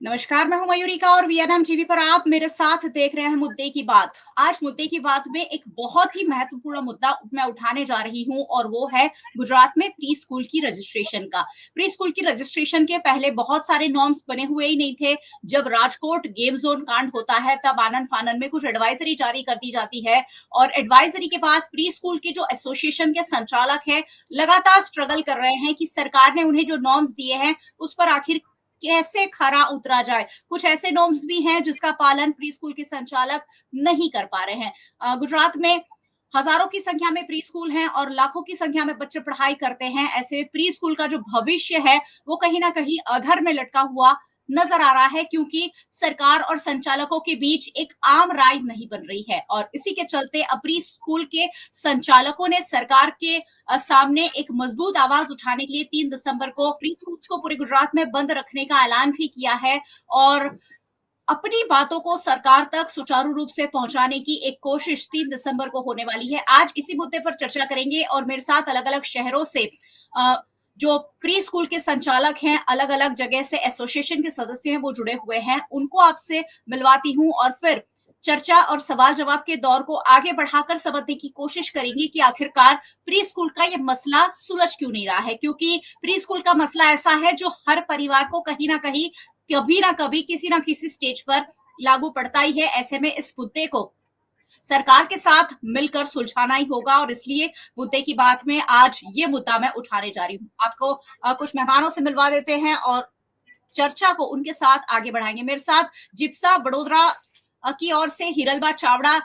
नमस्कार, मैं हूं मयूरिका और वीएनएम टीवी पर आप मेरे साथ देख रहे हैं मुद्दे की बात। आज मुद्दे की बात में एक बहुत ही महत्वपूर्ण मुद्दा मैं उठाने जा रही हूं और वो है गुजरात में प्री स्कूल की रजिस्ट्रेशन का। प्री स्कूल की रजिस्ट्रेशन के पहले बहुत सारे नॉर्म्स बने हुए ही नहीं थे। जब राजकोट गेम जोन कांड होता है तब आनन फानन में कुछ एडवाइजरी जारी कर दी जाती है और एडवाइजरी के बाद प्री स्कूल के जो एसोसिएशन के संचालक हैं लगातार स्ट्रगल कर रहे हैं कि सरकार ने उन्हें जो नॉर्म्स दिए हैं उस पर आखिर कैसे खरा उतरा जाए। कुछ ऐसे नॉर्म्स भी हैं जिसका पालन प्री स्कूल के संचालक नहीं कर पा रहे हैं। गुजरात में हजारों की संख्या में प्री स्कूल हैं और लाखों की संख्या में बच्चे पढ़ाई करते हैं। ऐसे में प्री स्कूल का जो भविष्य है वो कहीं ना कहीं अधर में लटका हुआ नजर आ रहा है, क्योंकि सरकार और संचालकों के बीच एक आम राय नहीं बन रही है और इसी के चलते अब प्री स्कूल के संचालकों ने सरकार के सामने एक मजबूत आवाज उठाने के लिए 3 दिसंबर को प्री स्कूल को पूरे गुजरात में बंद रखने का ऐलान भी किया है और अपनी बातों को सरकार तक सुचारू रूप से पहुंचाने की एक कोशिश 3 दिसंबर को होने वाली है। आज इसी मुद्दे पर चर्चा करेंगे और मेरे साथ अलग-अलग शहरों से जो प्री स्कूल के संचालक हैं, अलग-अलग जगह से एसोसिएशन के सदस्य हैं, वो जुड़े हुए हैं। उनको आपसे मिलवाती हूं और फिर चर्चा और सवाल जवाब के दौर को आगे बढ़ाकर समझने की कोशिश करेंगे कि आखिरकार प्री स्कूल का ये मसला सुलझ क्यों नहीं रहा है, क्योंकि प्री स्कूल का मसला ऐसा है जो हर परिवार को कहीं ना कहीं कभी ना कभी किसी ना किसी स्टेज पर लागू पड़ता ही है। ऐसे में इस मुद्दे को सरकार के साथ मिलकर सुलझाना ही होगा और इसलिए मुद्दे की बात में आज ये मुद्दा मैं उठाने जा रही हूँ। आपको कुछ मेहमानों से मिलवा देते हैं और चर्चा को उनके साथ आगे बढ़ाएंगे। मेरे साथ जिप्सा बड़ोदरा की ओर से हिरलबा चावड़ा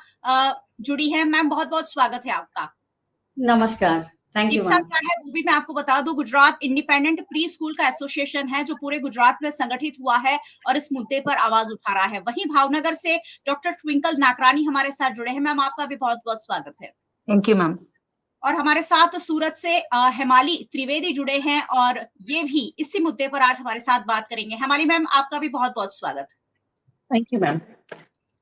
जुड़ी है। मैम, बहुत बहुत स्वागत है आपका। नमस्कार, थैंक यू जिप्सा मैम। क्या है वो भी मैं आपको बता दूं, गुजरात इंडिपेंडेंट प्री स्कूल का एसोसिएशन है जो पूरे गुजरात में संगठित हुआ है और इस मुद्दे पर आवाज उठा रहा है। वहीं भावनगर से डॉक्टर ट्विंकल नाकरानी हमारे साथ जुड़े हैं। मैम, आपका भी बहुत बहुत स्वागत है। Thank you ma'am. और हमारे साथ सूरत से हेमाली त्रिवेदी जुड़े हैं और ये भी इसी मुद्दे पर आज हमारे साथ बात करेंगे। हेमाली मैम, आपका भी बहुत बहुत स्वागत। Thank you ma'am.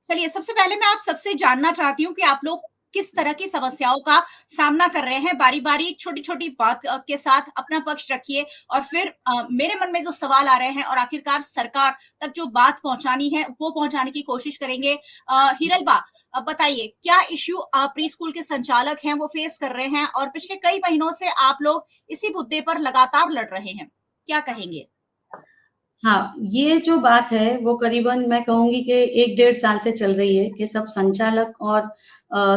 चलिए, सबसे पहले मैं आप सबसे जानना चाहती हूँ कि आप लोग किस तरह की समस्याओं का सामना कर रहे हैं। बारी-बारी, छोटी-छोटी बात के साथ अपना पक्ष रखिए और फिर मेरे मन में जो सवाल आ रहे हैं और आखिरकार सरकार तक जो बात पहुंचानी है वो पहुंचाने की कोशिश करेंगे। हिरलबा, बताइए क्या इश्यू प्री स्कूल के संचालक हैं वो फेस कर रहे हैं और पिछले कई महीनों से आप लोग इसी मुद्दे पर लगातार लड़ रहे हैं, क्या कहेंगे? हाँ, ये जो बात है वो करीबन मैं कहूँगी कि 1 डेढ़ साल से चल रही है कि सब संचालक और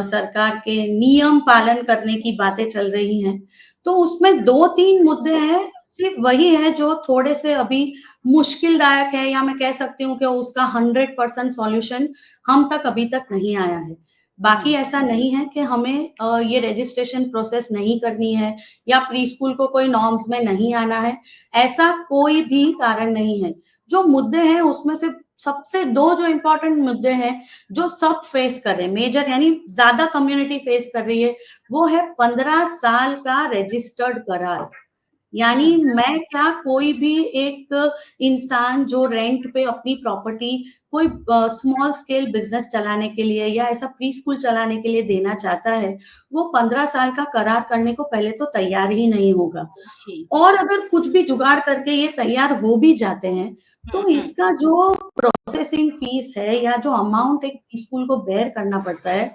सरकार के नियम पालन करने की बातें चल रही हैं। तो उसमें 2-3 मुद्दे हैं, सिर्फ़ वही है जो थोड़े से अभी मुश्किलदायक है या मैं कह सकती हूँ कि उसका 100% सॉल्यूशन हम तक अभी तक नहीं आया है। बाकी ऐसा नहीं है कि हमें ये रजिस्ट्रेशन प्रोसेस नहीं करनी है या प्री स्कूल को कोई नॉर्म्स में नहीं आना है, ऐसा कोई भी कारण नहीं है। जो मुद्दे हैं उसमें से सबसे 2 जो इम्पोर्टेंट मुद्दे हैं, जो सब फेस कर रहे हैं, मेजर यानी ज़्यादा कम्युनिटी फेस कर रही है, वो है 15 साल का रजिस्टर्ड करार। यानी मैं क्या कोई भी एक इंसान जो रेंट पे अपनी प्रॉपर्टी कोई स्मॉल स्केल बिजनेस चलाने के लिए या ऐसा प्री स्कूल चलाने के लिए देना चाहता है, वो 15 साल का करार करने को पहले तो तैयार ही नहीं होगा। जी। और अगर कुछ भी जुगाड़ करके ये तैयार हो भी जाते हैं, तो इसका जो प्रोसेसिंग फीस है या जो अमाउंट एक स्कूल को बेयर करना पड़ता है,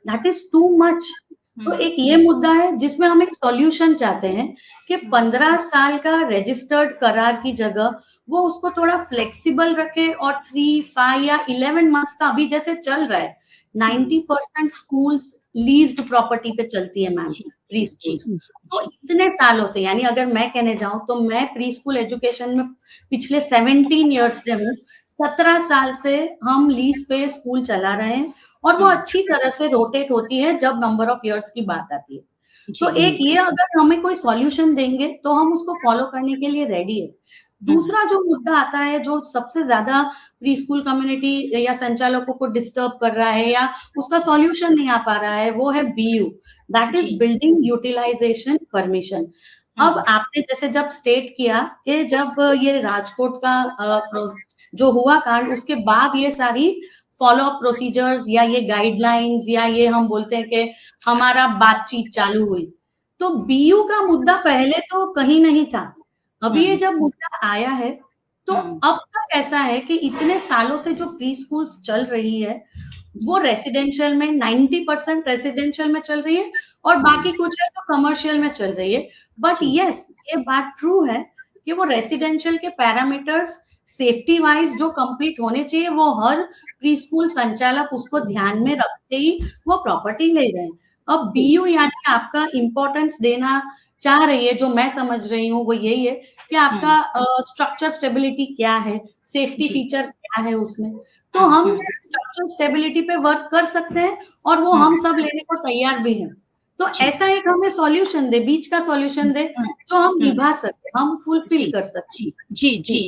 दैट इज़ टू मच। तो एक ये मुद्दा है जिसमें हम एक सॉल्यूशन चाहते हैं कि 15 साल का रजिस्टर्ड करार की जगह वो उसको थोड़ा फ्लेक्सिबल रखे और 3, 5 या 11 मंथ्स का अभी जैसे चल रहा है, 90% स्कूल्स लीज्ड प्रॉपर्टी पे चलती है मैम, प्री स्कूल्स। तो इतने सालों से, यानी अगर मैं कहने जाऊँ तो मैं प्री स्कूल एजुकेशन में पिछले 17 इयर्स से हूँ। 17 साल से हम लीज पे स्कूल चला रहे हैं और वो अच्छी तरह से रोटेट होती है जब नंबर ऑफ इयर्स की बात आती है। तो एक ये अगर हमें कोई सॉल्यूशन देंगे तो हम उसको फॉलो करने के लिए रेडी है। दूसरा जो मुद्दा आता है जो सबसे ज़्यादा प्री स्कूल कम्युनिटी या संचालकों को डिस्टर्ब कर रहा है या उसका सॉल्यूशन नहीं आ पा रहा है, वो है BU, that is building utilization permission. अब आपने जैसे जब स्टेट किया कि जब ये राजकोट का जो हुआ कांड, उसके बाद ये सारी फॉलो अप प्रोसीजर्स या ये गाइडलाइंस या ये हम बोलते हैं कि हमारा बातचीत चालू हुई। तो बीयू का मुद्दा पहले तो कहीं नहीं था। अभी ये जब मुद्दा आया है तो अब तक ऐसा है कि इतने सालों से जो प्री स्कूल्स चल रही है वो रेसिडेंशियल में 90% रेसिडेंशियल में चल रही है और बाकी कुछ है तो कमर्शियल में चल रही है। बट यस, ये बात ट्रू है कि वो रेसिडेंशियल के पैरामीटर्स सेफ्टी वाइज जो कंप्लीट होने चाहिए वो हर प्री स्कूल संचालक उसको ध्यान में रखते ही वो प्रॉपर्टी ले रहे हैं। अब बीयू यानी आपका इम्पोर्टेंस देना चाह रही है, जो मैं समझ रही हूँ वो यही है कि आपका स्ट्रक्चर स्टेबिलिटी क्या है, सेफ्टी फीचर क्या है उसमें। तो हम स्ट्रक्चर स्टेबिलिटी पे वर्क कर सकते हैं और वो हम सब लेने को तैयार भी हैं। तो ऐसा एक हमें सॉल्यूशन दे, बीच का सॉल्यूशन दे जो हम निभा सके, हम फुलफिल कर सके।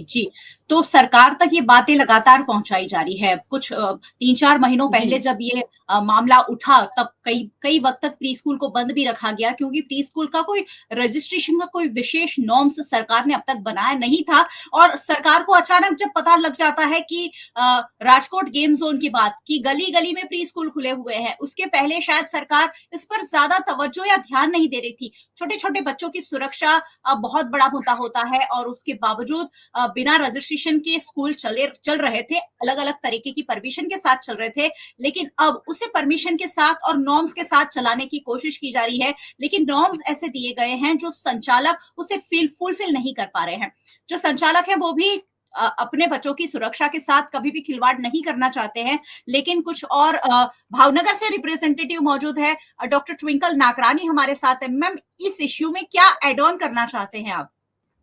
जी। तो सरकार तक ये बातें लगातार पहुंचाई जा रही है। कुछ 3-4 महीनों पहले जब ये मामला उठा तब कई वक्त तक प्री स्कूल को बंद भी रखा गया, क्योंकि प्री स्कूल का कोई रजिस्ट्रेशन का कोई विशेष नॉर्म्स सरकार ने अब तक बनाया नहीं था। और सरकार को अचानक जब पता लग जाता है कि राजकोट गेम जोन की बात की गली गली में प्री स्कूल खुले हुए हैं, उसके पहले शायद सरकार इस पर ज्यादा तवज्जो या ध्यान नहीं दे रही थी। छोटे छोटे बच्चों की सुरक्षा बहुत बड़ा मुद्दा होता है और उसके बावजूद बिना रजिस्ट्रेशन के स्कूल चल रहे थे, अलग अलग तरीके की परमिशन के साथ चल रहे थे। लेकिन अब उसे परमिशन के साथ और नॉर्म्स के साथ चलाने की कोशिश की जा रही है, लेकिन नॉर्म्स ऐसे दिए गए हैं जो संचालक उसे फुलफिल नहीं कर पा रहे हैं। जो संचालक है वो भी अपने बच्चों की सुरक्षा के साथ कभी भी खिलवाड़ नहीं करना चाहते हैं। लेकिन कुछ और भावनगर से रिप्रेजेंटेटिव मौजूद है, डॉक्टर ट्विंकल नागरानी हमारे साथ है। मैम, इस इश्यू में क्या एड ऑन करना चाहते हैं आप?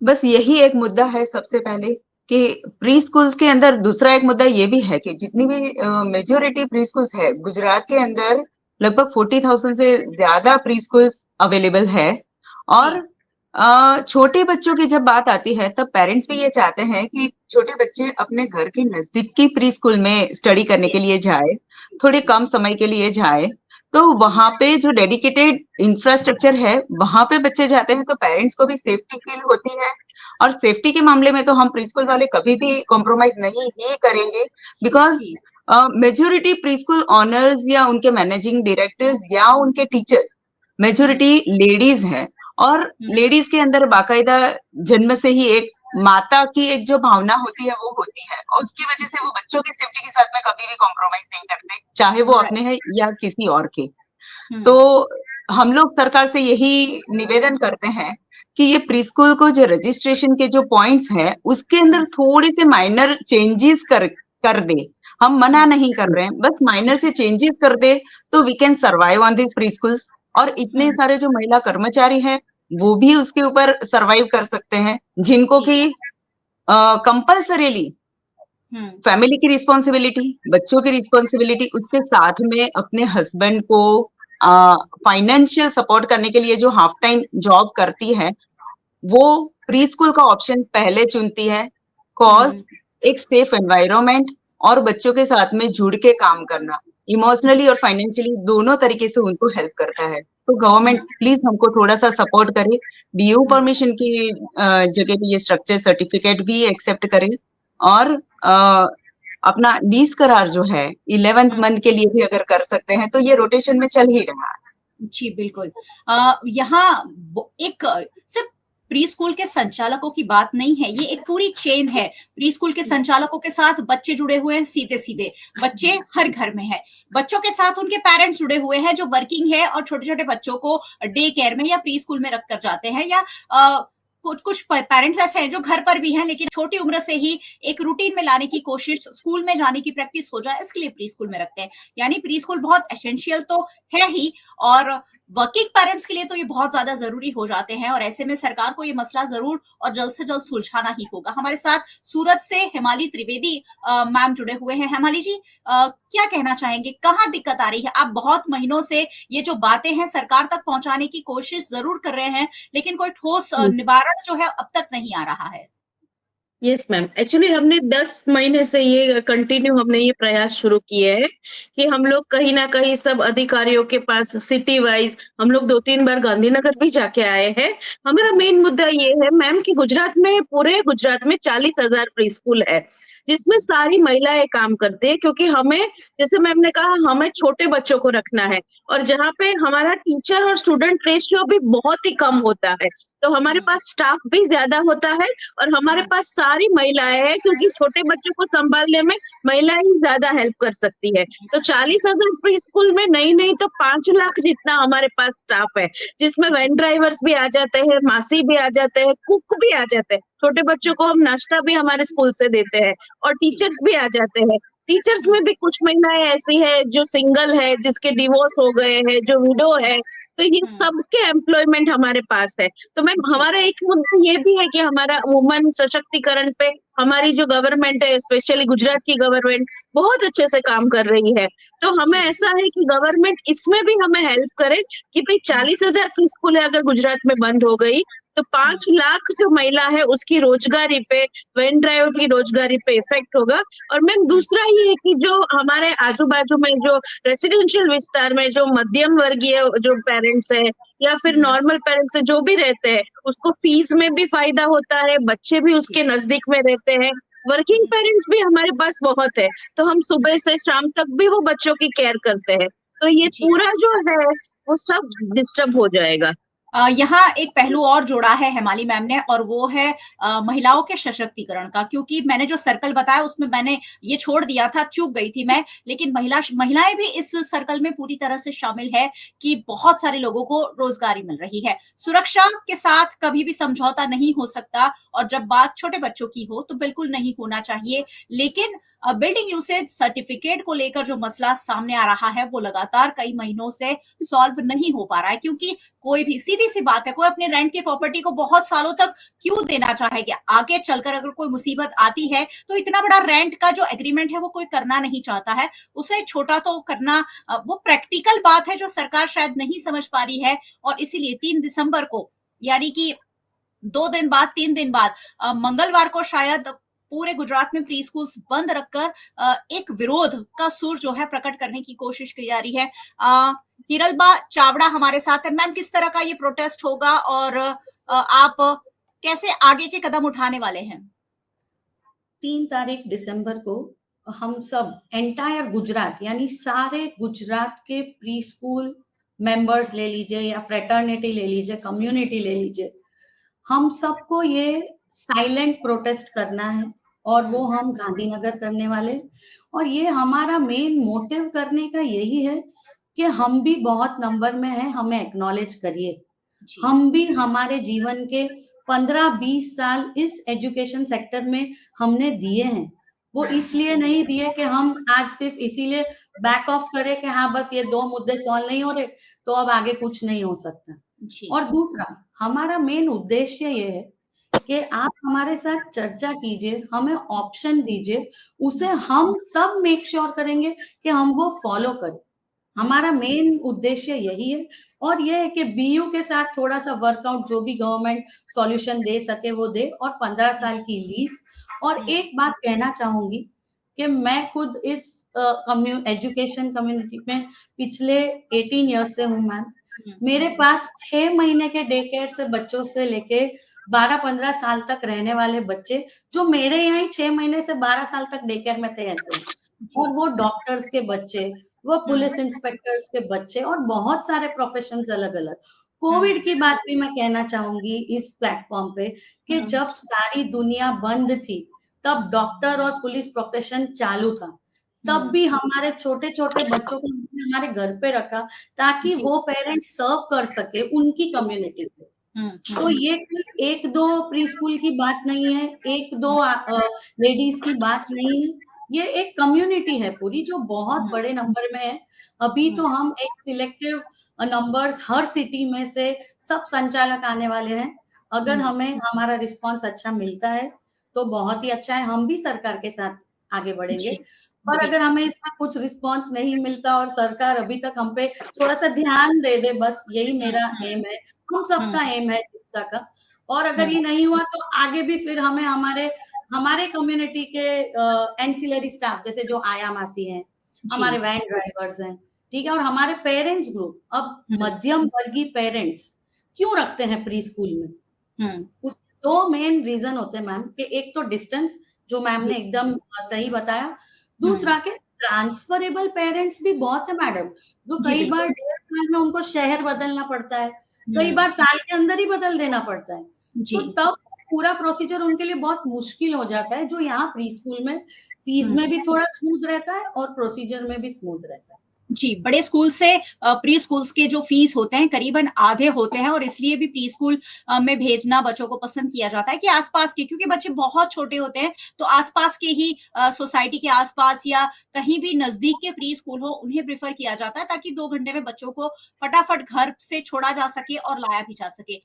बस यही एक मुद्दा है सबसे पहले कि प्री स्कूल्स के अंदर दूसरा एक मुद्दा ये भी है कि जितनी भी मेजोरिटी प्री स्कूल्स है गुजरात के अंदर लगभग 40,000 से ज्यादा प्री स्कूल्स अवेलेबल है। और छोटे बच्चों की जब बात आती है तब पेरेंट्स भी ये चाहते हैं कि छोटे बच्चे अपने घर के नजदीक की प्री स्कूल में स्टडी करने के लिए जाए, थोड़े कम समय के लिए जाए। तो वहां पे जो डेडिकेटेड इंफ्रास्ट्रक्चर है वहां पे बच्चे जाते हैं तो पेरेंट्स को भी सेफ्टी फील होती है। और सेफ्टी के मामले में तो हम प्री स्कूल वाले कभी भी कॉम्प्रोमाइज नहीं ही करेंगे, because majority pre school honours या उनके मैनेजिंग डायरेक्टर्स या उनके टीचर्स मेजोरिटी लेडीज हैं। और लेडीज के अंदर बाकायदा जन्म से ही एक माता की एक जो भावना होती है वो होती है, और उसकी वजह से वो बच्चों की सेफ्टी के साथ में कभी भी कॉम्प्रोमाइज नहीं करते, चाहे वो अपने हैं या किसी और के। तो हम लोग सरकार से यही निवेदन करते हैं कि ये प्री स्कूल को जो रजिस्ट्रेशन के जो पॉइंट्स हैं उसके अंदर थोड़े से माइनर चेंजेस कर दे। हम मना नहीं कर रहे हैं, बस माइनर से चेंजेस कर दे तो we can survive on this pre schools. और इतने सारे जो महिला कर्मचारी हैं वो भी उसके ऊपर सर्वाइव कर सकते हैं, जिनको कि कंपल्सरीली फैमिली की रिस्पॉन्सिबिलिटी, बच्चों की रिस्पॉन्सिबिलिटी, उसके साथ में अपने हस्बैंड को फाइनेंशियल सपोर्ट करने के लिए जो हाफ टाइम जॉब करती है वो प्री स्कूल का ऑप्शन पहले चुनती है। कॉज एक सेफ एनवायरनमेंट और बच्चों के साथ में जुड़ के काम करना इमोशनली और फाइनेंशियली दोनों तरीके से उनको हेल्प करता है। तो गवर्नमेंट प्लीज हमको थोड़ा सा सपोर्ट करे, बीयू परमिशन की जगह पे ये स्ट्रक्चर सर्टिफिकेट भी एक्सेप्ट करे, और अपना लीज करार जो है 11th मंथ के लिए भी अगर कर सकते हैं तो ये रोटेशन में चल ही रहा है। जी बिल्कुल। यहाँ एक सिर्फ प्री स्कूल के संचालकों की बात नहीं है, ये एक पूरी चेन है। प्री स्कूल के संचालकों के साथ बच्चे जुड़े हुए हैं, सीधे सीधे बच्चे हर घर में है। बच्चों के साथ उनके पेरेंट्स जुड़े हुए हैं जो वर्किंग है और छोटे छोटे बच्चों को डे केयर में या प्री स्कूल में रख कर जाते हैं, या कुछ पेरेंट्स ऐसे हैं जो घर पर भी हैं लेकिन छोटी उम्र से ही एक रूटीन में लाने की कोशिश, स्कूल में जाने की प्रैक्टिस हो जाए इसके लिए प्री स्कूल में रखते हैं। यानी प्री स्कूल बहुत एसेंशियल तो है ही, और वर्किंग पेरेंट्स के लिए तो ये बहुत ज्यादा जरूरी हो जाते हैं। और ऐसे में सरकार को ये मसला जरूर और जल्द से जल्द सुलझाना ही होगा। हमारे साथ सूरत से हेमाली त्रिवेदी मैम जुड़े हुए हैं। हेमाली जी, क्या कहना चाहेंगे, कहाँ दिक्कत आ रही है? आप बहुत महीनों से ये जो बातें हैं सरकार तक पहुंचाने की कोशिश जरूर कर रहे हैं, लेकिन कोई ठोस निवारण जो है अब तक नहीं आ रहा है। यस मैम, एक्चुअली हमने 10 महीने से ये कंटिन्यू हमने ये प्रयास शुरू किए हैं कि हम लोग कहीं ना कहीं सब अधिकारियों के पास सिटी वाइज हम लोग 2-3 बार गांधीनगर भी जाके आए हैं। हमारा मेन मुद्दा ये है मैम कि गुजरात में पूरे गुजरात में 40,000 प्री स्कूल है, जिसमें सारी महिलाएं काम करती है, क्योंकि हमें, जैसे मैम ने कहा, हमें छोटे बच्चों को रखना है और जहाँ पे हमारा टीचर और स्टूडेंट रेशियो भी बहुत ही कम होता है, तो हमारे पास स्टाफ भी ज्यादा होता है और हमारे पास सारी महिलाएं हैं, क्योंकि छोटे बच्चों को संभालने में महिलाएं ही ज्यादा हेल्प कर सकती है। तो 40,000 प्री स्कूल में नहीं नहीं तो 5 लाख जितना हमारे पास स्टाफ है, जिसमें वैन ड्राइवर्स भी आ जाते हैं, मासी भी आ जाते हैं, कुक भी आ जाते हैं। छोटे बच्चों को हम नाश्ता भी हमारे स्कूल से देते हैं और टीचर्स भी आ जाते हैं। टीचर्स में भी कुछ महिलाएं ऐसी है जो सिंगल है, जिसके डिवोर्स हो गए हैं, जो विडो है, तो ये सबके एम्प्लॉयमेंट हमारे पास है। तो मैम, हमारा एक मुद्दा ये भी है कि हमारा वुमन सशक्तिकरण पे हमारी जो गवर्नमेंट है, स्पेशली गुजरात की गवर्नमेंट, बहुत अच्छे से काम कर रही है। तो हमें ऐसा है कि गवर्नमेंट इसमें भी हमें हेल्प करे कि भाई 40,000 प्री स्कूल अगर गुजरात में बंद हो गई तो 5 लाख जो महिला है उसकी रोजगारी पे, वैन ड्राइवर की रोजगारी पे इफेक्ट होगा। और मैम, दूसरा ये है कि जो हमारे आजू बाजू में जो रेसिडेंशियल विस्तार में जो मध्यम वर्गीय जो पेरेंट्स है या फिर नॉर्मल पेरेंट्स है, जो भी रहते हैं, उसको फीस में भी फायदा होता है, बच्चे भी उसके नजदीक में रहते हैं, वर्किंग पेरेंट्स भी हमारे पास बहुत है, तो हम सुबह से शाम तक भी वो बच्चों की केयर करते हैं। तो ये पूरा जो है वो सब डिस्टर्ब हो जाएगा। यहाँ एक पहलू और जोड़ा है हेमाली मैम ने, और वो है महिलाओं के सशक्तिकरण का, क्योंकि मैंने जो सर्कल बताया उसमें मैंने ये छोड़ दिया था, चूक गई थी मैं, लेकिन महिलाएं भी इस सर्कल में पूरी तरह से शामिल है कि बहुत सारे लोगों को रोजगारी मिल रही है। सुरक्षा के साथ कभी भी समझौता नहीं हो सकता, और जब बात छोटे बच्चों की हो तो बिल्कुल नहीं होना चाहिए। लेकिन बिल्डिंग यूसेज सर्टिफिकेट को लेकर जो मसला सामने आ रहा है वो लगातार कई महीनों से सॉल्व नहीं हो पा रहा है, क्योंकि कोई भी, सीधी सी बात है, कोई अपने रेंट की प्रॉपर्टी को बहुत सालों तक क्यों देना चाहेगा? आगे चलकर अगर कोई मुसीबत आती है तो इतना बड़ा रेंट का जो एग्रीमेंट है वो कोई करना नहीं चाहता है, उसे छोटा तो करना वो प्रैक्टिकल बात है जो सरकार शायद नहीं समझ पा रही है। और इसीलिए 3 दिसंबर को, यानी कि 2 दिन बाद, 3 दिन बाद, मंगलवार को शायद पूरे गुजरात में प्री स्कूल्स बंद रखकर एक विरोध का सुर जो है प्रकट करने की कोशिश की जा रही है। हिरलबा चावड़ा हमारे साथ है। मैम, किस तरह का ये प्रोटेस्ट होगा और आप कैसे आगे के कदम उठाने वाले हैं? 3 तारीख दिसंबर को हम सब एंटायर गुजरात, यानी सारे गुजरात के प्री स्कूल मेंबर्स ले लीजिए या फ्रेटर्निटी ले लीजिए, कम्युनिटी ले लीजिए, हम सबको ये साइलेंट प्रोटेस्ट करना है और वो हम गांधीनगर करने वाले। और ये हमारा मेन मोटिव करने का यही है कि हम भी बहुत नंबर में हैं, हमें एक्नॉलेज करिए। हम भी हमारे जीवन के 15-20 साल इस एजुकेशन सेक्टर में हमने दिए हैं। वो इसलिए नहीं दिए कि हम आज सिर्फ इसीलिए बैक ऑफ करें कि हाँ बस ये 2 मुद्दे सॉल्व नहीं हो रहे तो अब आगे कुछ नहीं हो सकता। और दूसरा, हमारा मेन उद्देश्य ये है कि आप हमारे साथ चर्चा कीजिए, हमें ऑप्शन दीजिए, उसे हम सब मेक श्योर करेंगे कि हम वो फॉलो करें। हमारा मेन उद्देश्य यही है। और ये है कि बीयू के साथ थोड़ा सा वर्कआउट, जो भी गवर्नमेंट सॉल्यूशन दे सके वो दे, और 15 साल की लीज। और एक बात कहना चाहूंगी कि मैं खुद इस एजुकेशन कम्युनिटी में पिछले 18 ईयर्स से हूँ मैम। मेरे पास 6 महीने के डे केयर से बच्चों से लेके 12-15 साल तक रहने वाले बच्चे, जो मेरे यहाँ ही 6 महीने से 12 साल तक डे केयर में थे ऐसे, और वो डॉक्टर्स के बच्चे, वो पुलिस इंस्पेक्टर्स के बच्चे, और बहुत सारे प्रोफेशंस अलग अलग। कोविड की बात भी मैं कहना चाहूंगी इस प्लेटफॉर्म पे कि जब सारी दुनिया बंद थी तब डॉक्टर और पुलिस प्रोफेशन चालू था, तब भी हमारे छोटे छोटे बच्चों को हमारे घर पे रखा ताकि वो पेरेंट्स सर्व कर सके उनकी कम्युनिटी पे। तो ये कोई 1-2 प्री स्कूल की बात नहीं है, 1-2 लेडीज की बात नहीं है, ये एक कम्युनिटी है पूरी जो बहुत बड़े नंबर में है। अभी तो हम एक सिलेक्टिव नंबर्स हर सिटी में से सब संचालक आने वाले हैं। अगर हमें हमारा रिस्पांस अच्छा मिलता है तो बहुत ही अच्छा है, हम भी सरकार के साथ आगे बढ़ेंगे। पर अगर हमें इसका कुछ रिस्पांस नहीं मिलता और सरकार अभी तक हम पे थोड़ा सा ध्यान दे दे, बस यही मेरा एम है, हम सबका एम है शिक्षा का। और अगर ये नहीं हुआ तो आगे भी फिर हमें हमारे कम्युनिटी के एंसिलरी स्टाफ, जैसे जो आया मासी हैं, हमारे वैन ड्राइवर्स हैं, ठीक है, और हमारे पेरेंट्स ग्रुप, अब मध्यम वर्गीय पेरेंट्स क्यों रखते हैं प्री स्कूल में? उस 2 मेन रीजन होते हैं मैम कि एक तो डिस्टेंस, जो मैम ने एकदम सही बताया। दूसरा के ट्रांसफरेबल पेरेंट्स भी बहुत है मैडम, जो जी, कई बार बिल्कुल। 1.5 साल में उनको शहर बदलना पड़ता है, कई हुँ, बार साल के अंदर ही बदल देना पड़ता है। जी। तो तब पूरा प्रोसीजर उनके लिए बहुत मुश्किल हो जाता है, जो यहाँ प्री स्कूल में फीस हुँ। में भी थोड़ा स्मूथ रहता है और प्रोसीजर में भी स्मूथ रहता है। जी, बड़े स्कूल से प्री स्कूल्स के जो फीस होते हैं करीबन आधे होते हैं और इसलिए भी प्री स्कूल में भेजना बच्चों को पसंद किया जाता है कि आस-पास के, क्योंकि बच्चे बहुत छोटे होते हैं, तो आस-पास के ही सोसाइटी के आस-पास या कहीं भी नज़दीक के प्री स्कूल हो, उन्हें प्रेफ़र किया जाता है ताकि 2 घंटे में बच्चों को फटाफट घर से छोड़ा जा सके और लाया भी जा सके।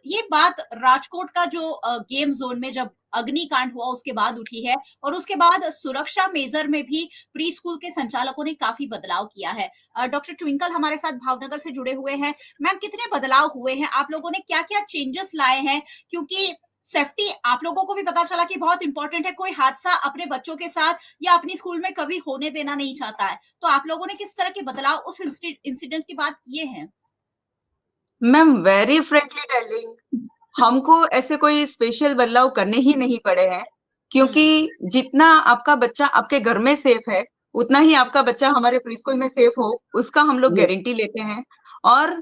ये बात राजकोट का जो गेम ज़ोन में जब अग्निकांड हुआ उसके बाद उठी है और उसके बाद सुरक्षा मेजर में भी प्री स्कूल के संचालकों ने काफ़ी बदलाव किया है। डॉक्टर ट्विंकल हमारे साथ भावनगर से जुड़े हुए हैं। मैम, कितने बदलाव हुए हैं? आप लोगों ने क्या-क्या चेंजेस लाए हैं? क्योंकि सेफ्टी आप लोगों को भी पता चला कि बहुत इंपॉर्टेंट है, कोई हादसा अपने बच्चों के साथ या अपनी स्कूल में कभी होने देना नहीं चाहता है। तो आप लोगों ने किस तरह के बदलाव उस इंसिडेंट के बाद किए हैं? मैम वेरी फ्रैंकली टेलिंग, हमको ऐसे कोई स्पेशल बदलाव करने ही नहीं पड़े हैं, क्योंकि हुँ, जितना आपका बच्चा आपके घर में सेफ है, उतना ही आपका बच्चा हमारे प्रीस्कूल में सेफ हो, उसका हम लोग गारंटी लेते हैं। और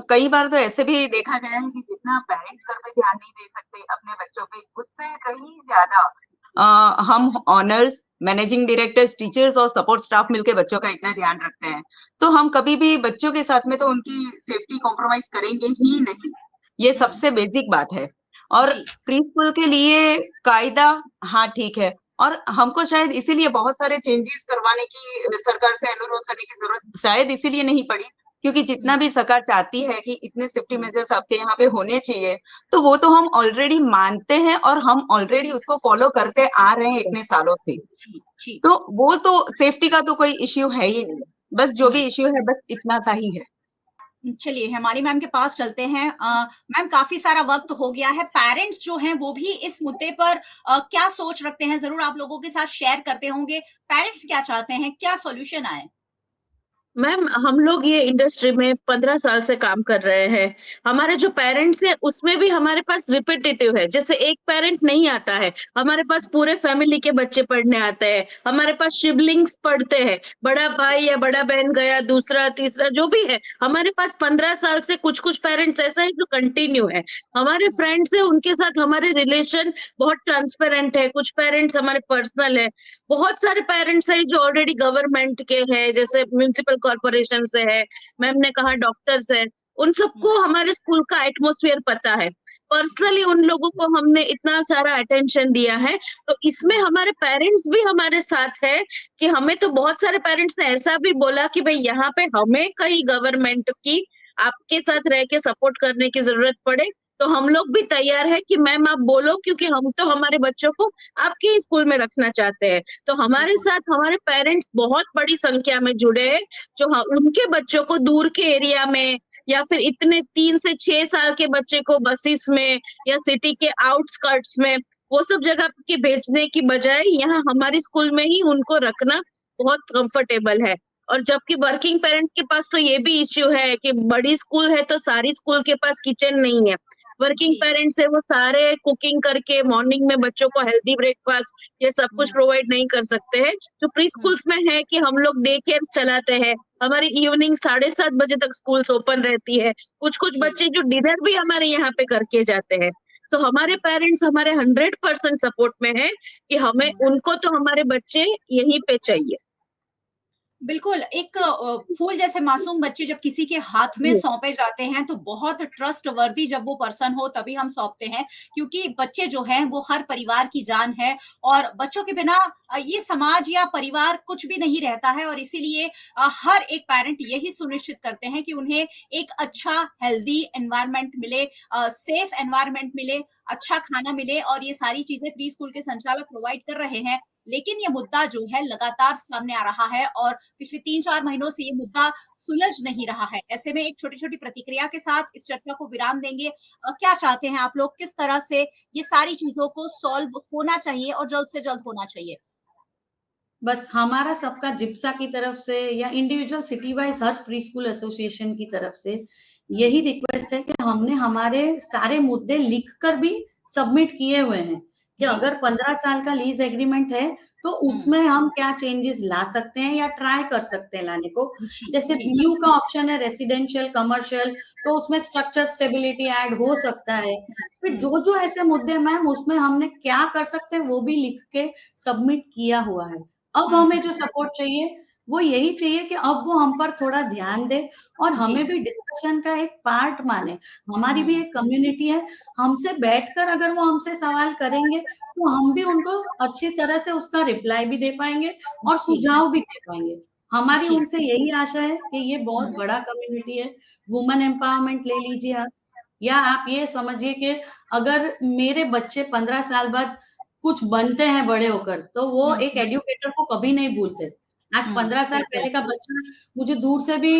कई बार तो ऐसे भी देखा गया है कि जितना पेरेंट्स घर पे ध्यान नहीं दे सकते अपने बच्चों पे, उससे कहीं ज़्यादा हम ओनर्स, मैनेजिंग डायरेक्टर्स, टीचर्स और सपोर्ट स्टाफ मिलके बच्चों का इतना ध्यान रखते हैं। तो हम कभी भी बच्चों के साथ में तो उनकी सेफ्टी कॉम्प्रोमाइज़ करेंगे ही नहीं। ये हुँ, सबसे बेसिक बात है। और जी, प्री-स्कूल के लिए कायदा, हाँ, ठीक है। और हमको शायद इसीलिए बहुत सारे चेंजेस करवाने की सरकार से अनुरोध करने की ज़रूरत शायद इसीलिए नहीं पड़ी, क्योंकि जितना हुँ, भी सरकार चाहती है कि इतने सेफ्टी हुँ, मेजर्स आपके यहाँ पे होने चाहिए, तो वो तो हम ऑलरेडी मानते हैं और हम ऑलरेडी उसको फॉलो करते आ रहे हैं इतने सालों से। जी, जी, तो वो तो सेफ्टी का तो कोई इश्यू है ही नहीं। बस जो भी जी। इश्यू है बस इतना सा ही है। चलिए हेमाली मैम के पास चलते हैं। मैम, काफ़ी सारा वक़्त हो गया है, पेरेंट्स जो हैं वो भी इस मुद्दे पर क्या सोच रखते हैं ज़रूर आप लोगों के साथ शेयर करते होंगे। पेरेंट्स क्या चाहते हैं? क्या सॉल्यूशन आए? मैम, हम लोग ये इंडस्ट्री में 15 साल से काम कर रहे हैं। हमारे जो पेरेंट्स हैं, उसमें भी हमारे पास रिपिटिटिव है। जैसे एक पेरेंट नहीं आता है, हमारे पास पूरे फैमिली के बच्चे पढ़ने आते हैं। हमारे पास सिबलिंग्स पढ़ते हैं। बड़ा भाई या बड़ा बहन गया, दूसरा, तीसरा जो भी है। हमारे पास 15 साल से कुछ-कुछ पेरेंट्स ऐसा है जो कंटिन्यू है। हमारे हुँ, फ्रेंड्स हैं, उनके साथ हमारे रिलेशन बहुत ट्रांसपेरेंट है। कुछ पेरेंट्स हमारे पर्सनल है। बहुत सारे पेरेंट्स हैं जो ऑलरेडी गवर्नमेंट के हैं, जैसे म्युनिसिपल कॉर्पोरेशन से है, मैम ने कहा डॉक्टर्स हैं, उन हुँ, सबको हमारे स्कूल का एटमॉस्फेयर पता है। पर्सनली उन लोगों को हमने इतना सारा अटेंशन दिया है, तो इसमें हुँ, हमारे पेरेंट्स भी हमारे साथ है कि हमें तो बहुत सारे पेरेंट्स ने ऐसा भी बोला कि भई यहाँ पे हमें कहीं गवर्नमेंट की आपके साथ रह के सपोर्ट करने की ज़रूरत पड़े, तो हम लोग भी तैयार हैं कि मैम आप बोलो क्योंकि हम तो हमारे बच्चों को आपके ही स्कूल में रखना चाहते हैं। तो हमारे बिल्कुल। साथ हमारे पेरेंट्स बहुत बड़ी संख्या में जुड़े हैं, जो उनके बच्चों को दूर के एरिया में या फिर इतने 3 से 6 साल के बच्चे को बसेस में या सिटी के आउटस्कर्ट्स में, वो सब जगह के भेजने की बजाय यहाँ हमारी स्कूल में ही उनको रखना बहुत कंफर्टेबल है। और जबकि वर्किंग पेरेंट्स के पास तो ये भी इश्यू है कि बड़ी स्कूल है तो सारी स्कूल के पास किचन नहीं है। वर्किंग जी, पेरेंट्स है वो सारे कुकिंग करके मॉर्निंग में बच्चों को हेल्दी ब्रेकफास्ट ये सब कुछ हुँ, प्रोवाइड नहीं कर सकते हैं। जो प्री हुँ, स्कूल्स में है कि हम लोग डे केयर्स चलाते हैं। हमारी इवनिंग 7:30 बजे तक स्कूल्स ओपन रहती है। कुछ-कुछ जी, बच्चे जो डिनर भी हमारे यहाँ पे करके जाते हैं। तो हमारे जी, पेरेंट्स हमारे 100% सपोर्ट में हैं कि हमें हुँ। उनको तो हमारे बच्चे यहीं पे चाहिए। बिल्कुल, एक फूल जैसे मासूम बच्चे जब किसी के हाथ में जी। सौंपे जाते हैं, तो बहुत ट्रस्टवर्दी जब वो पर्सन हो तभी हम सौंपते हैं, क्योंकि बच्चे जो हैं वो हर परिवार की जान है और बच्चों के बिना ये समाज या परिवार कुछ भी नहीं रहता है और इसीलिए हर एक पेरेंट यही सुनिश्चित करते हैं कि उन्हें एक अच्छा हेल्दी एनवायरनमेंट मिले, सेफ एनवायरनमेंट मिले, अच्छा खाना मिले और ये सारी चीज़ें प्री स्कूल के संचालक प्रोवाइड कर रहे हैं। लेकिन ये मुद्दा जो है लगातार सामने आ रहा है और पिछले 3-4 महीनों से ये मुद्दा सुलझ नहीं रहा है। ऐसे में एक छोटी-छोटी प्रतिक्रिया के साथ इस चर्चा को विराम देंगे। क्या चाहते हैं आप लोग? किस तरह से ये सारी चीज़ों को सॉल्व होना चाहिए और जल्द से जल्द होना चाहिए? बस हमारा सबका जिप्सा की तरफ से या इंडिविजुअल सिटी वाइज हर प्री स्कूल एसोसिएशन की तरफ से हुँ, यही रिक्वेस्ट है कि हमने हमारे सारे मुद्दे लिख कर भी सबमिट किए हुए हैं कि जी। अगर 15 साल का लीज एग्रीमेंट है तो उसमें हम क्या चेंजेस ला सकते हैं या ट्राई कर सकते हैं लाने को। जी, जैसे जी। बीयू का ऑप्शन है रेसिडेंशियल कमर्शियल, तो उसमें स्ट्रक्चर स्टेबिलिटी ऐड हो सकता है। फिर जो जो ऐसे मुद्दे मैम उसमें हमने क्या कर सकते हैं वो भी लिख के सबमिट किया हुआ है। अब हमें जो सपोर्ट चाहिए वो यही चाहिए कि अब वो हम पर थोड़ा ध्यान दे और जी। हमें भी डिस्कशन का एक पार्ट माने। हमारी भी हुँ। एक कम्युनिटी है, हमसे बैठकर अगर वो हमसे सवाल करेंगे तो हम भी उनको अच्छी तरह से उसका रिप्लाई भी दे पाएंगे और जी, सुझाव भी दे पाएंगे। हमारी जी। उनसे यही आशा है कि ये बहुत हुँ, बड़ा कम्युनिटी है। वुमेन एम्पावरमेंट ले लीजिए आप, या आप ये समझिए कि अगर मेरे बच्चे 15 साल बाद कुछ बनते हैं बड़े होकर तो वो हुँ, एक एजुकेटर को कभी नहीं भूलते। आज हुँ, 15 साल बिल्कुल। पहले का बच्चा मुझे दूर से भी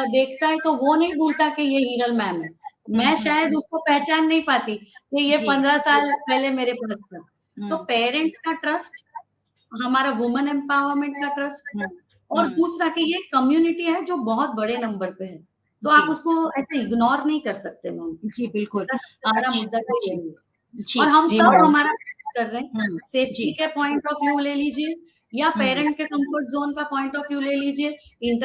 देखता है तो वो नहीं भूलता कि ये हिरल मैम है। मैं शायद उसको पहचान नहीं पाती कि ये जी। 15 साल पहले मेरे पास था। तो हुँ, पेरेंट्स का ट्रस्ट, हमारा वुमेन एम्पावरमेंट का ट्रस्ट हुँ, और हुँ। दूसरा कि ये कम्युनिटी है जो बहुत बड़े नंबर पे है। तो जी, आप उसको ऐसे इग्नोर नहीं कर सकते मैम। जी, बिल्कुल। मेरा सबसे बड़ा मुद्दा तो जी, यही है। जी, और हम जी सब मैम। हमारा कर रहे हैं। हुँ, सेफ्टी जी, के पॉइंट ऑफ व्यू ले लीजिए या हुँ, पेरेंट के कंफर्ट जोन का पॉइंट ऑफ व्यू ले लीजिए,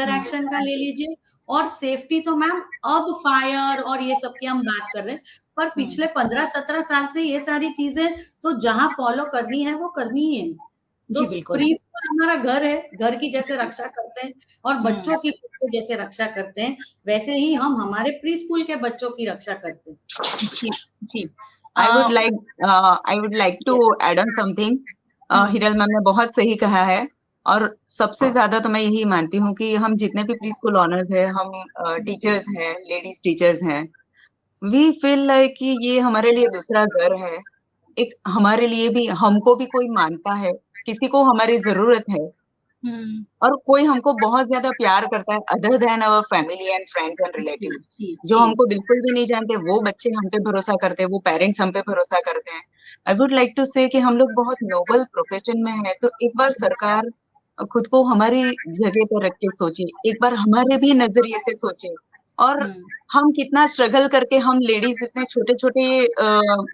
हुँ, इंटरैक्शन का ले लीजिए। और सेफ्टी तो मैम अब फायर और ये सब की हम बात कर रहे हैं, पर हुँ। पिछले 15-17 साल से ये सारी चीजें तो जहाँ फॉलो करनी है वो करनी ही है। तो जी, बिल्कुल। प्री स्कूल हमारा घर है, घर की जैसे रक्षा करते हैं और हुँ, बच्चों की खुद को जैसे रक्षा करते हैं, वैसे ही हम हमारे प्री स्कूल के बच्चों की रक्षा करते हैं। जी, जी। I would uh, like I would like to add on something. हुँ, हिरल मैम ने बहुत सही कहा है। और सबसे ज्यादा तो मैं यही मानती हूँ कि हम जितने भी प्री स्कूल ऑनर्स हैं, हम टीचर्स हैं, लेडीज टीचर्स हैं, वी फील लाइक कि ये हमारे लिए दूसरा घर है। एक हमारे लिए भी, हमको भी कोई मानता है, किसी को हमारी जरूरत है, हुँ, और कोई हमको बहुत ज्यादा प्यार करता है other than our family and friends and जी, रिलेटिव्स। जी, जो जी। हमको बिल्कुल भी नहीं जानते वो बच्चे हम पे भरोसा करते हैं, वो पेरेंट्स हम पे भरोसा करते हैं। आई वुड लाइक टू से कि हम लोग बहुत नोबल प्रोफेशन में है, तो एक बार सरकार खुद को हमारी जगह पर रख के सोचे, एक बार हमारे भी नजरिए से सोचे। और हुँ, हम कितना स्ट्रगल करके, हम लेडीज इतने छोटे छोटे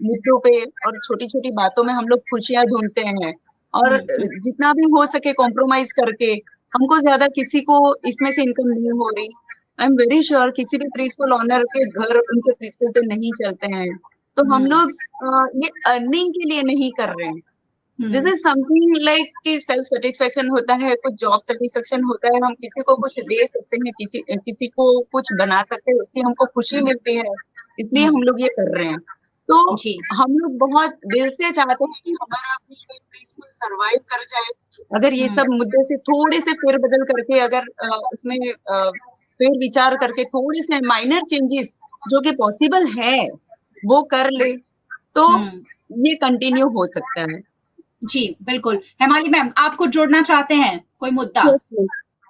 मुद्दों पे और छोटी छोटी बातों में हम लोग खुशियां ढूंढते हैं। और हुँ, हुँ, जितना भी हो सके कॉम्प्रोमाइज करके, हमको ज्यादा किसी को इसमें से इनकम नहीं हो रही। आई एम वेरी श्योर किसी भी प्रीस्कूल ऑनर के घर उनके प्रीस्कूल पे नहीं चलते हैं। तो हम हुँ, लोग ये अर्निंग के लिए नहीं कर रहे हैं। This hmm, is something like कि सेल्फ सेटिस्फेक्शन होता है, कुछ जॉब सेटिस्फेक्शन होता है, हम किसी को कुछ दे सकते हैं, किसी किसी को कुछ बना सकते हैं, उसकी हमको खुशी मिलती है, इसलिए हुँ, हम लोग ये कर रहे हैं। तो जी, हम लोग बहुत दिल से चाहते हैं कि हमारा प्रीस्कूल सरवाइव कर जाए। अगर ये हुँ, सब मुद्दे से थोड़े से फेरबदल करके, अगर उसमें फेर विचार करके थोड़े से माइनर चेंजेस जो कि पॉसिबल है वो कर ले, तो हुँ। ये कंटिन्यू हो सकता है। जी, बिल्कुल। हेमाली मैम, आप कुछ जोड़ना चाहते हैं? कोई मुद्दा? Yes ma'am.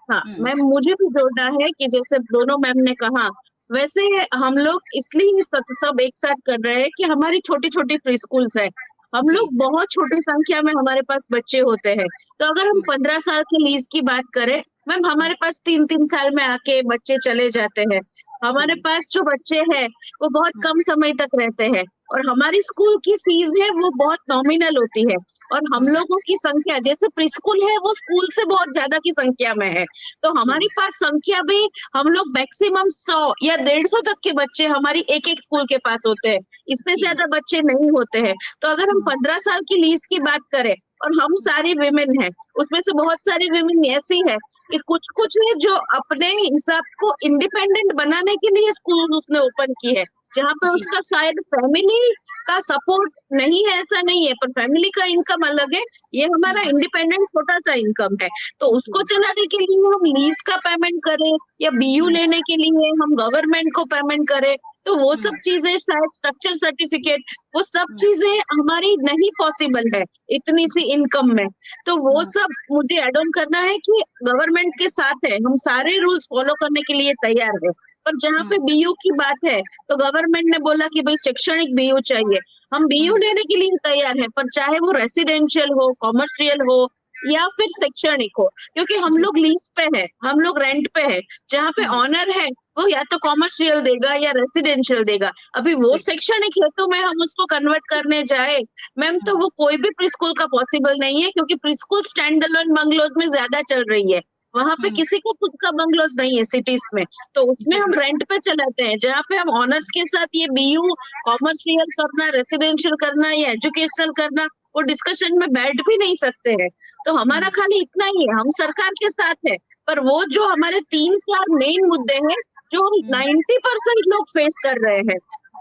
हाँ, हुँ, मैम मुझे भी जोड़ना है कि जैसे दोनों मैम ने कहा, वैसे हम लोग इसलिए सब एक साथ कर रहे हैं कि हमारी छोटी-छोटी प्री स्कूल्स हैं। हम जी, लोग बहुत छोटी संख्या में हमारे पास बच्चे होते हैं। तो अगर हम हुँ, 15 साल के लीज़ की बात करें, मैम हुँ, हमारे पास 3-3 साल में आके बच्चे चले जाते हैं। हमारे हुँ, पास जो बच्चे हैं, वो बहुत हुँ, कम समय तक रहते हैं और हमारी स्कूल की फीस है वो बहुत नॉमिनल होती है और हम हुँ, लोगों की संख्या जैसे प्री-स्कूल है वो स्कूल से बहुत ज़्यादा की संख्या में है। तो जी, हमारे पास संख्या भी हम लोग मैक्सिमम 100 या 150 तक के बच्चे हमारी एक-एक स्कूल के पास होते हैं। इससे जी, ज़्यादा बच्चे नहीं होते हैं। तो अगर हम हुँ, 15 साल की लीज़ की बात करें और हम सारी विमेन हैं, उसमें से बहुत सारी विमेन ऐसी है कि कुछ-कुछ है जो अपने हिसाब को इंडिपेंडेंट बनाने के लिए स्कूल उसने ओपन की है। जहाँ पे जी, उसका शायद फैमिली का सपोर्ट नहीं है, ऐसा नहीं है, पर फैमिली का इनकम अलग है, ये हमारा हुँ, इंडिपेंडेंट छोटा-सा इनकम है। तो उसको जी, चलाने के लिए हम लीज़ का पेमेंट करें या बीयू हुँ, लेने के लिए हम गवर्नमेंट को पेमेंट करें, तो वो हुँ, सब चीज़ें शायद स्ट्रक्चर सर्टिफिकेट, वो सब हुँ, चीज़ें हमारी नहीं पॉसिबल है, इतनी सी इनकम में। तो वो हुँ, सब मुझे ऐड ऑन करना है कि गवर्नमेंट के साथ है, हम सारे रूल्स फॉलो करने के लिए तैयार हैं। पर जहाँ पे हुँ, बीयू की बात है, तो गवर्नमेंट ने बोला कि भई शैक्षणिक बीयू चाहिए। हम बीयू हुँ, लेने के लिए तैयार हैं, पर चाहे वो रेसिडेंशियल हो, कमर्शियल हो या फिर शैक्षणिक हो, क्योंकि हम जी, लोग लीज़ पे हैं, हम लोग रेंट पे हैं। जहाँ पे हुँ, ओनर है, वो या तो कॉमर्शियल देगा या रेसिडेंशियल देगा। अभी वो शैक्षणिक हेतु में हम उसको कन्वर्ट करने जाए मैम, तो वो कोई भी प्री स्कूल का पॉसिबल नहीं है, क्योंकि pre school stand alone bungalows में ज्यादा चल रही है। वहां पे किसी को खुद का बंगलोज नहीं है सिटीज में, तो उसमें हम रेंट पे चलाते हैं, जहाँ पे हम ऑनर्स के साथ ये बीयू कॉमर्शियल करना, रेसिडेंशियल करना या एजुकेशनल करना, वो डिस्कशन में बैठ भी नहीं सकते हैं। तो हमारा खाली इतना ही है, हम सरकार के साथ है, पर वो जो हमारे 3-4 मेन मुद्दे हैं जो 90% लोग फेस कर रहे हैं,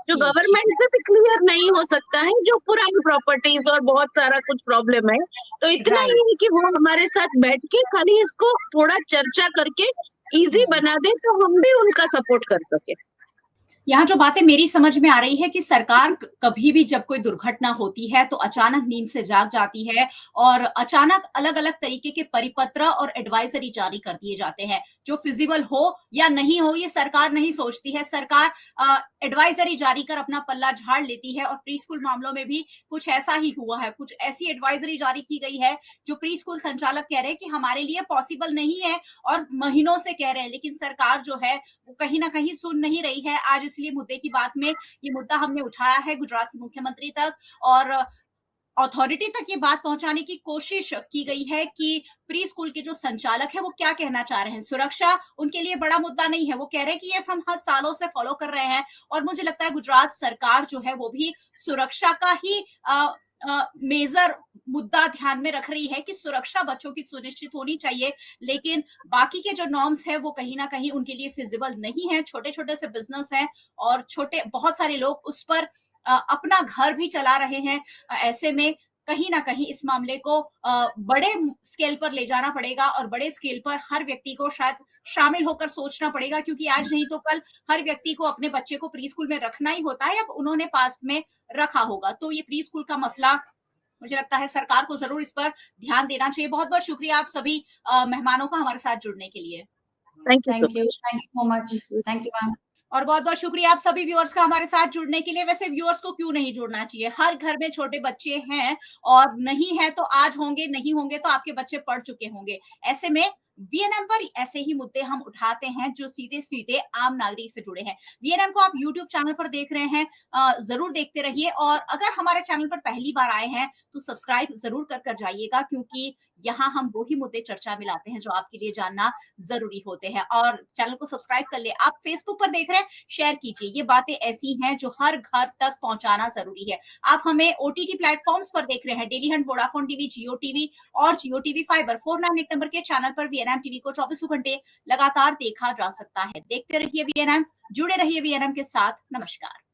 जो गवर्नमेंट से भी क्लियर नहीं हो सकता है, जो पुरानी प्रॉपर्टीज और बहुत सारा कुछ प्रॉब्लम है, तो इतना ही है कि वो हमारे साथ बैठ के खाली इसको थोड़ा चर्चा करके इजी बना दे, तो हम भी उनका सपोर्ट कर सके। यहाँ जो बातें मेरी समझ में आ रही है कि सरकार कभी भी जब कोई दुर्घटना होती है तो अचानक नींद से जाग जाती है और अचानक अलग अलग तरीके के परिपत्र और एडवाइजरी जारी कर दिए जाते हैं, जो फिजिबल हो या नहीं हो ये सरकार नहीं सोचती है। सरकार एडवाइजरी जारी कर अपना पल्ला झाड़ लेती है और प्री स्कूल मामलों में भी कुछ ऐसा ही हुआ है। कुछ ऐसी एडवाइजरी जारी की गई है जो प्री स्कूल संचालक कह रहे हैं कि हमारे लिए पॉसिबल नहीं है और महीनों से कह रहे हैं, लेकिन सरकार जो है वो कहीं ना कहीं सुन नहीं रही है। आज इसलिए मुद्दे की बात में ये मुद्दा हमने उठाया है गुजरात के मुख्यमंत्री तक और अथॉरिटी तक ये बात पहुंचाने की कोशिश की गई है कि प्री स्कूल के जो संचालक है वो क्या कहना चाह रहे हैं। सुरक्षा उनके लिए बड़ा मुद्दा नहीं है, वो कह रहे हैं कि ये हम हर सालों से फॉलो कर रहे हैं और मुझे लगता है गुजरात सरकार जो है वो भी सुरक्षा का ही मेजर मुद्दा ध्यान में रख रही है कि सुरक्षा बच्चों की सुनिश्चित होनी चाहिए, लेकिन बाकी के जो नॉर्म्स है वो कहीं ना कहीं उनके लिए फिजिबल नहीं है। छोटे छोटे से बिजनेस हैं और छोटे बहुत सारे लोग उस पर अपना घर भी चला रहे हैं। ऐसे में कहीं ना कहीं इस मामले को बड़े स्केल पर ले जाना पड़ेगा और बड़े स्केल पर हर व्यक्ति को शायद शामिल होकर सोचना पड़ेगा, क्योंकि आज नहीं तो कल हर व्यक्ति को अपने बच्चे को प्री स्कूल में रखना ही होता है, अब उन्होंने पास्ट में रखा होगा। तो ये प्री स्कूल का मसला मुझे लगता है सरकार को जरूर इस पर ध्यान देना चाहिए। बहुत बहुत शुक्रिया आप सभी मेहमानों का हमारे साथ जुड़ने के लिए। Thank you so much. Thank you ma'am. और बहुत बहुत शुक्रिया आप सभी व्यूअर्स का हमारे साथ जुड़ने के लिए। वैसे व्यूअर्स को क्यों नहीं जुड़ना चाहिए, हर घर में छोटे बच्चे हैं और नहीं है तो आज होंगे, नहीं होंगे तो आपके बच्चे पढ़ चुके होंगे। ऐसे में वीएनएम पर ऐसे ही मुद्दे हम उठाते हैं जो सीधे सीधे आम नागरिक से जुड़े हैं। वीएनएम को आप यूट्यूब चैनल पर देख रहे हैं, जरूर देखते रहिए और अगर हमारे चैनल पर पहली बार आए हैं तो सब्सक्राइब जरूर कर जाइएगा, क्योंकि यहाँ हम वही मुद्दे चर्चा में लाते हैं जो आपके लिए जानना जरूरी होते हैं। और चैनल को सब्सक्राइब कर ले। आप फेसबुक पर देख रहे हैं, शेयर कीजिए, ये बातें ऐसी हैं जो हर घर तक पहुंचाना जरूरी है। आप हमें ओटीटी प्लेटफॉर्म्स पर देख रहे हैं, डेली हंट, वोडाफोन टीवी, जियो टीवी और जियो टीवी फाइबर 498 नंबर के चैनल पर वीएनएम टीवी को 24 घंटे लगातार देखा जा सकता है। देखते रहिए वीएनएम, जुड़े रहिए वीएनएम के साथ। नमस्कार।